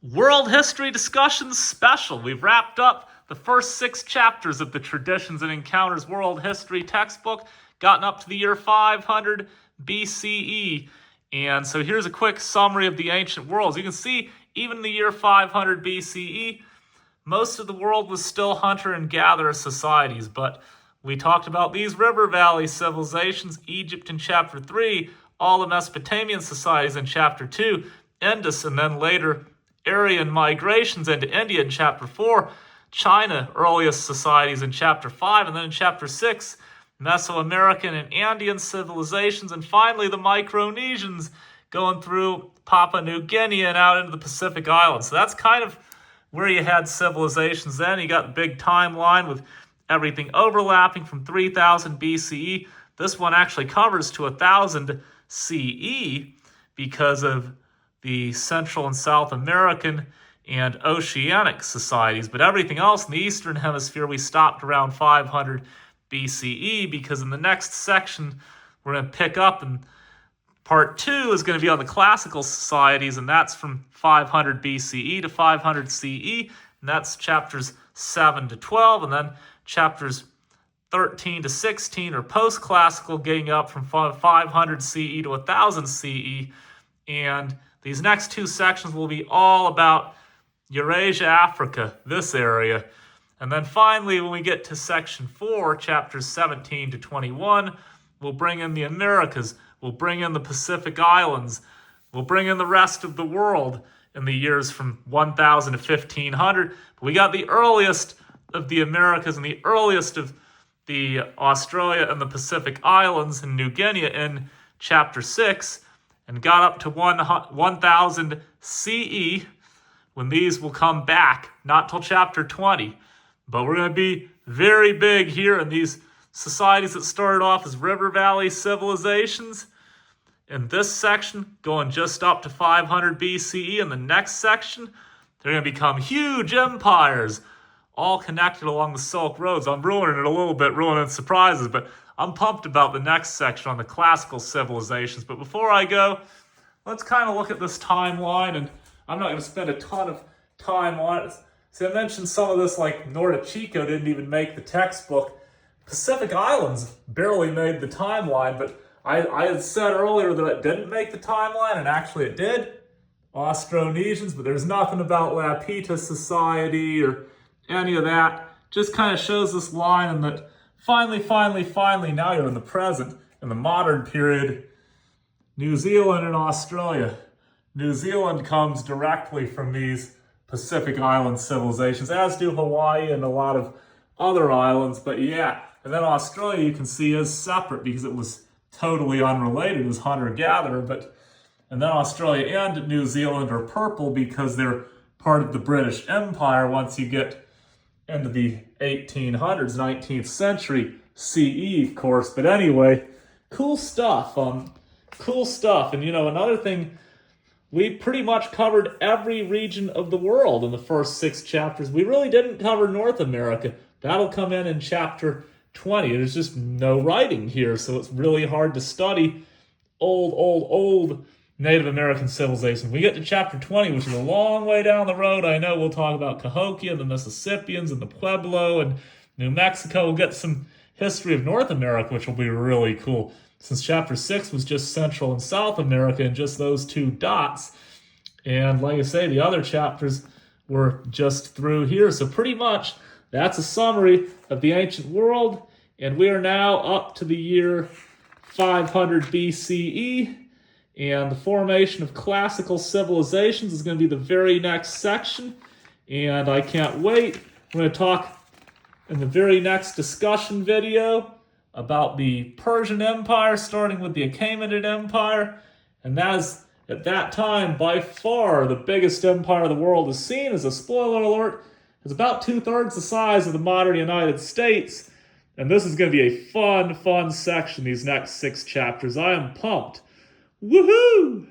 World History Discussions Special. We've wrapped up the first 6 chapters of the Traditions and Encounters World History textbook, gotten up to the year 500 BCE. And so here's a quick summary of the ancient world. As you can see, even in the year 500 BCE, most of the world was still hunter and gatherer societies, but we talked about these river valley civilizations, Egypt in chapter 3, all the Mesopotamian societies in chapter 2, Indus, and then later Aryan migrations into India in chapter 4, China, earliest societies in chapter 5, and then in chapter 6, Mesoamerican and Andean civilizations, and finally the Micronesians going through Papua New Guinea and out into the Pacific Islands. So that's kind of where you had civilizations then. You got the big timeline with everything overlapping from 3000 BCE. This one actually covers to 1000 CE because of the Central and South American and Oceanic societies. But everything else in the Eastern Hemisphere, we stopped around 500 BCE because in the next section, we're going to pick up, and part 2 is going to be on the classical societies, and that's from 500 BCE to 500 CE, and that's chapters 7 to 12, and then chapters 13 to 16 are post-classical, getting up from 500 CE to 1000 CE, and these next 2 sections will be all about Eurasia, Africa, this area. And then finally, when we get to section 4, chapters 17 to 21, we'll bring in the Americas, we'll bring in the Pacific Islands, we'll bring in the rest of the world in the years from 1000 to 1500. But we got the earliest of the Americas and the earliest of the Australia and the Pacific Islands and New Guinea in chapter 6, and got up to 1000 CE, when these will come back, not till chapter 20. But we're going to be very big here in these societies that started off as river valley civilizations. In this section, going just up to 500 BCE. In the next section, they're going to become huge empires, all connected along the Silk Roads. I'm ruining it a little bit, ruining surprises, but I'm pumped about the next section on the classical civilizations. But before I go, let's kind of look at this timeline, and I'm not going to spend a ton of time on it. So I mentioned some of this, like Norte-Chico didn't even make the textbook. Pacific Islands barely made the timeline, but I had said earlier that it didn't make the timeline, and actually it did. Austronesians, but there's nothing about Lapita Society or any of that. Just kind of shows this line, and that finally, now you're in the present, in the modern period, New Zealand and Australia. New Zealand comes directly from these Pacific Island civilizations, as do Hawaii and a lot of other islands, but yeah. And then Australia, you can see, is separate because it was totally unrelated. It was hunter-gatherer, and then Australia and New Zealand are purple because they're part of the British Empire once you get into the 1800s, 19th century CE, of course. But anyway, cool stuff. Cool stuff. And another thing, we pretty much covered every region of the world in the first 6 chapters. We really didn't cover North America. That'll come in chapter 20. There's just no writing here, so it's really hard to study old Native American civilization. We get to chapter 20, which is a long way down the road. I know we'll talk about Cahokia, the Mississippians, and the Pueblo, and New Mexico. We'll get some history of North America, which will be really cool, since chapter 6 was just Central and South America and just those 2 dots. And like I say, the other chapters were just through here. So pretty much that's a summary of the ancient world. And we are now up to the year 500 BCE. And the formation of classical civilizations is going to be the very next section. And I can't wait. We're going to talk in the very next discussion video about the Persian Empire, starting with the Achaemenid Empire. And that is, at that time, by far the biggest empire the world has seen. As a spoiler alert, it's about 2/3 the size of the modern United States. And this is going to be a fun section, these next 6 chapters. I am pumped. Woohoo!